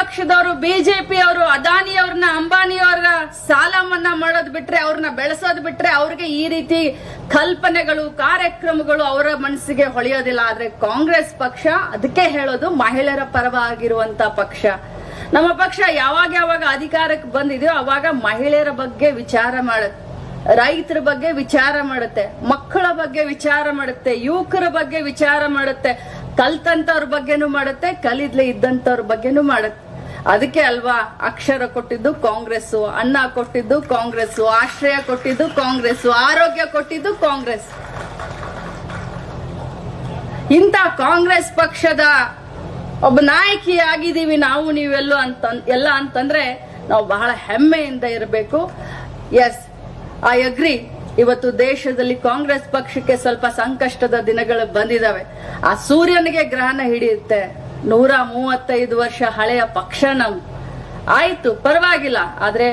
ಪಕ್ಷದವರು, ಬಿಜೆಪಿ ಅವರು, ಅದಾನಿ ಅವ್ರನ್ನ, ಅಂಬಾನಿ ಅವರ ಸಾಲ ಮನ್ನಾ ಮಾಡೋದ್ ಬಿಟ್ರೆ, ಅವ್ರನ್ನ ಬೆಳೆಸೋದ್ ಬಿಟ್ರೆ ಅವ್ರಿಗೆ ಈ ರೀತಿ ಕಲ್ಪನೆಗಳು, ಕಾರ್ಯಕ್ರಮಗಳು ಅವರ ಮನಸ್ಸಿಗೆ ಹೊಳೆಯೋದಿಲ್ಲ. ಆದ್ರೆ ಕಾಂಗ್ರೆಸ್ ಪಕ್ಷ, ಅದಕ್ಕೆ ಹೇಳೋದು ಮಹಿಳೆಯರ ಪರವಾಗಿರುವಂತ ಪಕ್ಷ. ನಮ್ಮ ಪಕ್ಷ ಯಾವಾಗ ಅಧಿಕಾರಕ್ಕೆ ಬಂದಿದೆಯೋ ಅವಾಗ ಮಹಿಳೆಯರ ಬಗ್ಗೆ ವಿಚಾರ ಮಾಡುತ್ತೆ, ರೈತರ ಬಗ್ಗೆ ವಿಚಾರ ಮಾಡುತ್ತೆ, ಮಕ್ಕಳ ಬಗ್ಗೆ ವಿಚಾರ ಮಾಡುತ್ತೆ, ಯುವಕರ ಬಗ್ಗೆ ವಿಚಾರ ಮಾಡುತ್ತೆ, ಕಲ್ತಂತವ್ರ ಬಗ್ಗೆನೂ ಮಾಡುತ್ತೆ, ಕಲಿದ್ಲೆ ಇದ್ದಂತವ್ರ ಬಗ್ಗೆನೂ ಮಾಡುತ್ತೆ. ಅದಕ್ಕೆ ಅಲ್ವಾ ಅಕ್ಷರ ಕೊಟ್ಟಿದ್ದು ಕಾಂಗ್ರೆಸ್, ಅನ್ನ ಕೊಟ್ಟಿದ್ದು ಕಾಂಗ್ರೆಸ್, ಆಶ್ರಯ ಕೊಟ್ಟಿದ್ದು ಕಾಂಗ್ರೆಸ್, ಆರೋಗ್ಯ ಕೊಟ್ಟಿದ್ದು ಕಾಂಗ್ರೆಸ್. ಇಂಥ ಕಾಂಗ್ರೆಸ್ ಪಕ್ಷದ ಒಬ್ಬ ನಾಯಕಿ ಆಗಿದ್ದೀವಿ ನಾವು ನೀವೆಲ್ಲೋ ಎಲ್ಲ ಅಂತಂದ್ರೆ ನಾವು ಬಹಳ ಹೆಮ್ಮೆಯಿಂದ ಇರಬೇಕು. Yes, I agree. ಇವತ್ತು ದೇಶದಲ್ಲಿ ಕಾಂಗ್ರೆಸ್ ಪಕ್ಷಕ್ಕೆ ಸ್ವಲ್ಪ ಸಂಕಷ್ಟದ ದಿನಗಳು ಬಂದಿದಾವೆ. ಆ ಸೂರ್ಯನಿಗೆ ಗ್ರಹಣ ಹಿಡಿಯುತ್ತೆ. 135 ವರ್ಷ ಹಳೆಯ ಪಕ್ಷ ನಮ್ ಆಯ್ತು, ಪರವಾಗಿಲ್ಲ. ಆದ್ರೆ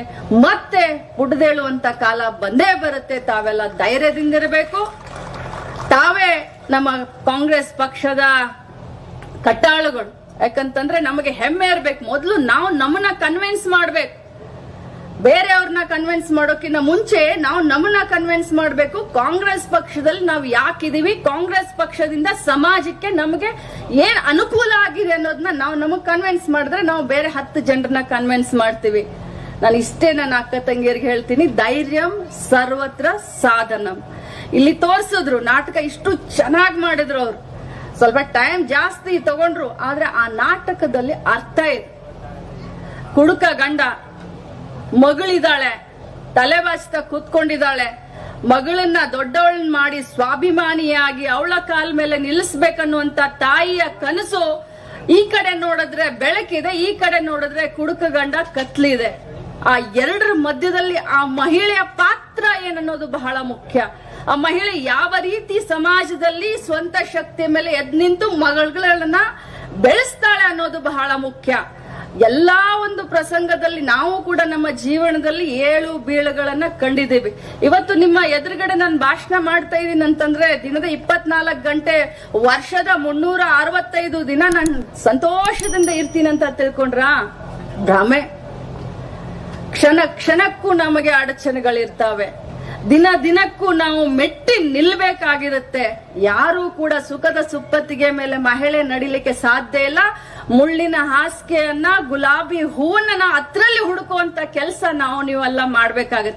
ಮತ್ತೆ ಪುಡ್ದೇಳುವಂತ ಕಾಲ ಬಂದೇ ಬರುತ್ತೆ. ತಾವೆಲ್ಲ ಧೈರ್ಯದಿಂದಿರಬೇಕು. ತಾವೇ ನಮ್ಮ ಕಾಂಗ್ರೆಸ್ ಪಕ್ಷದ ಕಟ್ಟಾಳುಗಳು. ಯಾಕಂತಂದ್ರೆ ನಮಗೆ ಹೆಮ್ಮೆ ಇರ್ಬೇಕು. ಮೊದಲು ನಾವು ನಮ್ಮನ್ನ ಕನ್ವಿನ್ಸ್ ಮಾಡ್ಬೇಕು. ಬೇರೆಯವ್ರನ್ನ ಕನ್ವಿನ್ಸ್ ಮಾಡೋಕ್ಕಿಂತ ಮುಂಚೆ ನಾವು ನಮ್ಮನ್ನ ಕನ್ವಿನ್ಸ್ ಮಾಡಬೇಕು. ಕಾಂಗ್ರೆಸ್ ಪಕ್ಷದಲ್ಲಿ ನಾವು ಯಾಕಿದೀವಿ, ಕಾಂಗ್ರೆಸ್ ಪಕ್ಷದಿಂದ ಸಮಾಜಕ್ಕೆ ನಮಗೆ ಏನ್ ಅನುಕೂಲ ಆಗಿದೆ ಅನ್ನೋದನ್ನ ನಾವು ನಮಗ್ ಕನ್ವಿನ್ಸ್ ಮಾಡಿದ್ರೆ ನಾವು ಬೇರೆ 10 ಜನರನ್ನ ಕನ್ವಿನ್ಸ್ ಮಾಡ್ತೀವಿ. ನಾನು ಇಷ್ಟೇ ನನ್ನ ಅಕ್ಕ ತಂಗಿಯರಿಗೆ ಹೇಳ್ತೀನಿ, ಧೈರ್ಯಂ ಸರ್ವತ್ರ ಸಾಧನಂ. ಇಲ್ಲಿ ತೋರಿಸಿದ್ರು ನಾಟಕ, ಇಷ್ಟು ಚೆನ್ನಾಗಿ ಮಾಡಿದ್ರು ಅವ್ರು. ಸ್ವಲ್ಪ ಟೈಮ್ ಜಾಸ್ತಿ ತಗೊಂಡ್ರು, ಆದ್ರೆ ಆ ನಾಟಕದಲ್ಲಿ ಅರ್ಥ ಇದೆ. ಕುಡುಕ ಗಂಡ, ಮಗಳಿದ್ದಾಳೆ, ತಲೆ ಬಾಚ್ತಾ ಕೂತ್ಕೊಂಡಿದ್ದಾಳೆ. ಮಗಳನ್ನ ದೊಡ್ಡವಳನ್ನ ಮಾಡಿ ಸ್ವಾಭಿಮಾನಿಯಾಗಿ ಅವಳ ಕಾಲ ಮೇಲೆ ನಿಲ್ಲಿಸ್ಬೇಕನ್ನುವಂತ ತಾಯಿಯ ಕನಸು. ಈ ಕಡೆ ನೋಡಿದ್ರೆ ಬೆಳಕಿದೆ, ಈ ಕಡೆ ನೋಡಿದ್ರೆ ಕುಡುಕ ಗಂಡ ಕತ್ಲಿದೆ. ಆ ಎರಡರ ಮಧ್ಯದಲ್ಲಿ ಆ ಮಹಿಳೆಯ ಪಾತ್ರ ಏನನ್ನೋದು ಬಹಳ ಮುಖ್ಯ. ಆ ಮಹಿಳೆ ಯಾವ ರೀತಿ ಸಮಾಜದಲ್ಲಿ ಸ್ವಂತ ಶಕ್ತಿಯ ಮೇಲೆ ಎದ್ ನಿಂತು ಮಗಳನ್ನ ಬೆಳೆಸ್ತಾಳೆ ಅನ್ನೋದು ಬಹಳ ಮುಖ್ಯ. ಎಲ್ಲಾ ಒಂದು ಪ್ರಸಂಗದಲ್ಲಿ ನಾವು ಕೂಡ ನಮ್ಮ ಜೀವನದಲ್ಲಿ ಏಳು ಬೀಳುಗಳನ್ನ ಕಂಡಿದ್ದೀವಿ. ಇವತ್ತು ನಿಮ್ಮ ಎದುರುಗಡೆ ನಾನು ಭಾಷಣ ಮಾಡ್ತಾ ಇದ್ದೀನಿ ಅಂತಂದ್ರೆ ದಿನದ 24 ಗಂಟೆ, ವರ್ಷದ 365 ದಿನ ನಾನು ಸಂತೋಷದಿಂದ ಇರ್ತೀನಿ ಅಂತ ತಿಳ್ಕೊಂಡ್ರ ಭ್ರಮೆ. ಕ್ಷಣ ಕ್ಷಣಕ್ಕೂ ನಮಗೆ ಅಡಚಣೆಗಳಿರ್ತಾವೆ. ದಿನಕ್ಕೂ ನಾವು ಮೆಟ್ಟಿ ನಿಲ್ಬೇಕಾಗಿರುತ್ತೆ. ಯಾರೂ ಕೂಡ ಸುಖದ ಸುಪ್ಪತ್ತಿಗೆ ಮೇಲೆ ಮಹಿಳೆ ನಡಿಲಿಕ್ಕೆ ಸಾಧ್ಯ ಇಲ್ಲ. ಮುಳ್ಳಿನ ಹಾಸಿಗೆಯನ್ನ, ಗುಲಾಬಿ ಹೂವನ್ನ ಅದ್ರಲ್ಲಿ ಹುಡುಕುವಂತ ಕೆಲಸ ನಾವು ನೀವೆಲ್ಲ ಮಾಡ್ಬೇಕಾಗುತ್ತೆ.